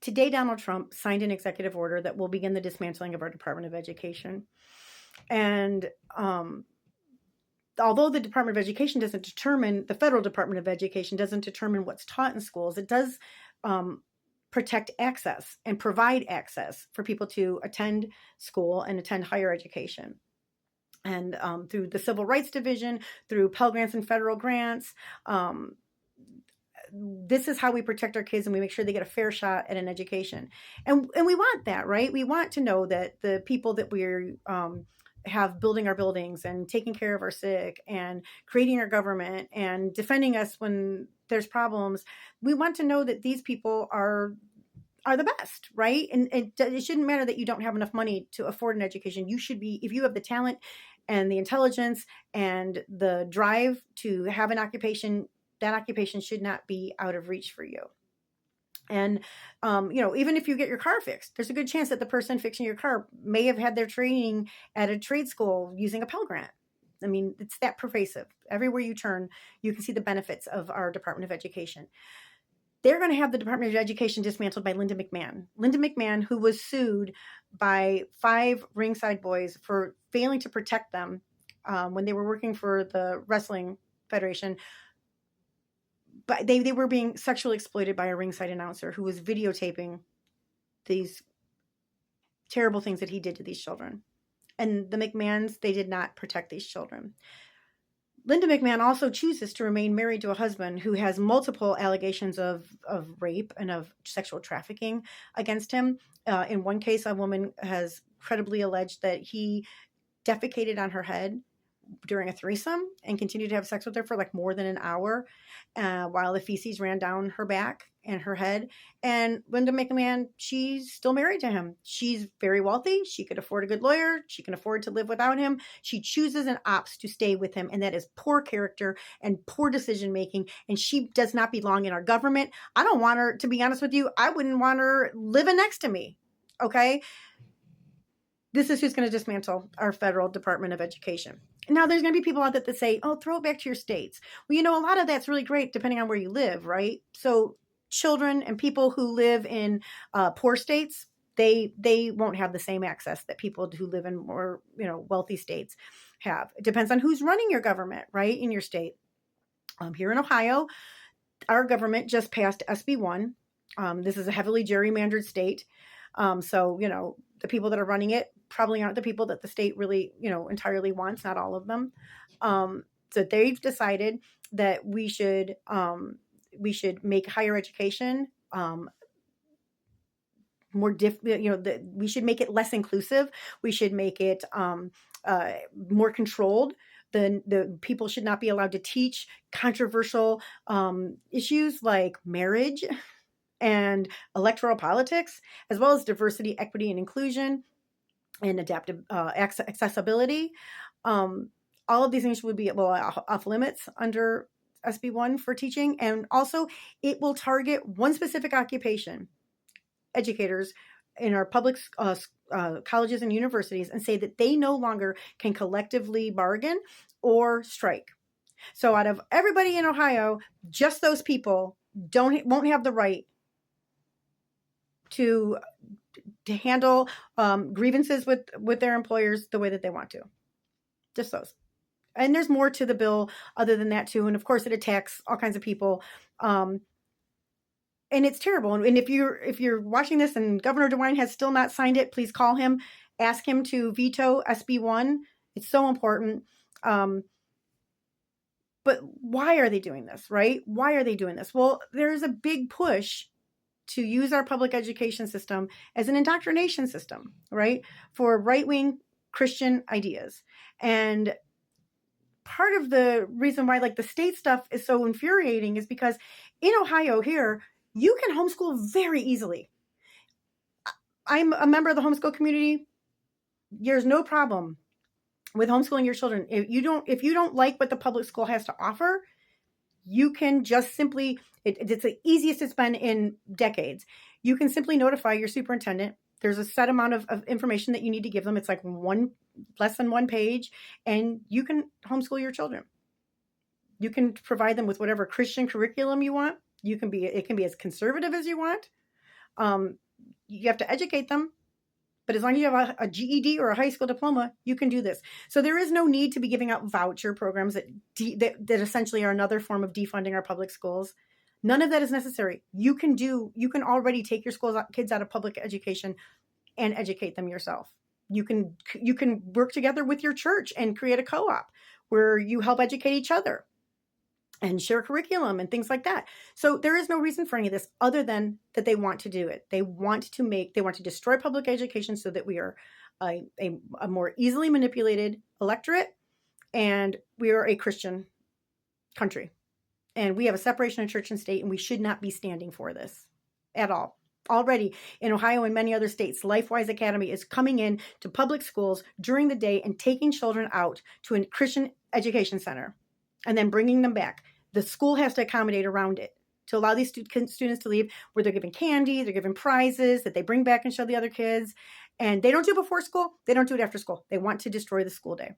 Today, Donald Trump signed an executive order that will begin the dismantling of our Department of Education. And although the Department of Education doesn't determine, the federal Department of Education doesn't determine what's taught in schools, it does protect access and provide access for people to attend school and attend higher education. And through the Civil Rights Division, through Pell Grants and federal grants, this is how we protect our kids and we make sure they get a fair shot at an education. And we want that, right? We want to know that the people that we're have building our buildings and taking care of our sick and creating our government and defending us when there's problems, we want to know that these people are the best, right? And it shouldn't matter that you don't have enough money to afford an education. You should be, if you have the talent and the intelligence and the drive to have an occupation, that occupation should not be out of reach for you. And, even if you get your car fixed, there's a good chance that the person fixing your car may have had their training at a trade school using a Pell Grant. I mean, it's that pervasive. Everywhere you turn, you can see the benefits of our Department of Education. They're going to have the Department of Education dismantled by Linda McMahon. Linda McMahon, who was sued by 5 ringside boys for failing to protect them when they were working for the Wrestling Federation. But they were being sexually exploited by a ringside announcer who was videotaping these terrible things that he did to these children. And the McMahons, they did not protect these children. Linda McMahon also chooses to remain married to a husband who has multiple allegations of rape and of sexual trafficking against him. In one case, a woman has credibly alleged that he defecated on her head during a threesome and continued to have sex with her for like more than an hour while the feces ran down her back and her head. And Linda McMahon, she's still married to him. She's very wealthy. She could afford a good lawyer. She can afford to live without him. She chooses and opts to stay with him. And that is poor character and poor decision making. And she does not belong in our government. I don't want her, to be honest with you, I wouldn't want her living next to me. Okay. This is who's going to dismantle our federal Department of Education. Now, there's going to be people out there that say, oh, throw it back to your states. Well, a lot of that's really great depending on where you live, right? So children and people who live in poor states, they won't have the same access that people who live in more, wealthy states have. It depends on who's running your government, right, in your state. Here in Ohio, our government just passed SB 1. This is a heavily gerrymandered state. So, the people that are running it probably aren't the people that the state really, entirely wants, not all of them. So they've decided that we should make higher education more we should make it less inclusive. We should make it more controlled. The people should not be allowed to teach controversial issues like marriage and electoral politics, as well as diversity, equity, and inclusion, and adaptive accessibility. All of these things would be off limits under SB 1 for teaching. And also, it will target one specific occupation, educators in our public colleges and universities, and say that they no longer can collectively bargain or strike. So out of everybody in Ohio, just those people won't have the right to handle grievances with their employers the way that they want to. Just those. And there's more to the bill other than that too. And of course it attacks all kinds of people. And it's terrible. And if you're watching this and Governor DeWine has still not signed it, please call him, ask him to veto SB 1. It's so important. But why are they doing this, right? Why are they doing this? Well, there's a big push to use our public education system as an indoctrination system, right? For right-wing Christian ideas. And part of the reason why the state stuff is so infuriating is because in Ohio here, you can homeschool very easily. I'm a member of the homeschool community. There's no problem with homeschooling your children. If you don't like what the public school has to offer, you can just simply, it's the easiest it's been in decades. You can simply notify your superintendent. There's a set amount of information that you need to give them. It's like less than 1 page, and you can homeschool your children. You can provide them with whatever Christian curriculum you want. It can be as conservative as you want. You have to educate them, but as long as you have a GED or a high school diploma, you can do this. So there is no need to be giving out voucher programs that essentially are another form of defunding our public schools. None of that is necessary. You can already take your kids out of public education and educate them yourself. You can work together with your church and create a co-op where you help educate each other and share curriculum and things like that. So there is no reason for any of this other than that they want to do it. They want to destroy public education so that we are a more easily manipulated electorate, and we are a Christian country. And we have a separation of church and state, and we should not be standing for this at all. Already in Ohio and many other states, LifeWise Academy is coming in to public schools during the day and taking children out to a Christian education center and then bringing them back. The school has to accommodate around it to allow these students to leave, where they're given candy, they're given prizes that they bring back and show the other kids. And they don't do it before school. They don't do it after school. They want to destroy the school day.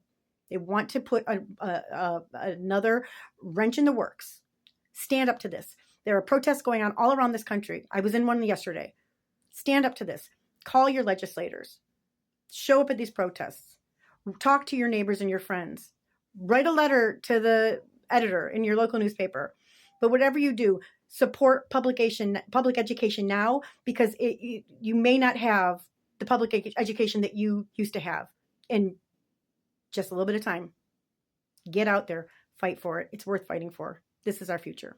They want to put another wrench in the works. Stand up to this. There are protests going on all around this country. I was in one yesterday. Stand up to this. Call your legislators. Show up at these protests. Talk to your neighbors and your friends. Write a letter to the editor in your local newspaper. But whatever you do, support public education now, because you may not have the public education that you used to have in just a little bit of time. Get out there. Fight for it. It's worth fighting for. This is our future.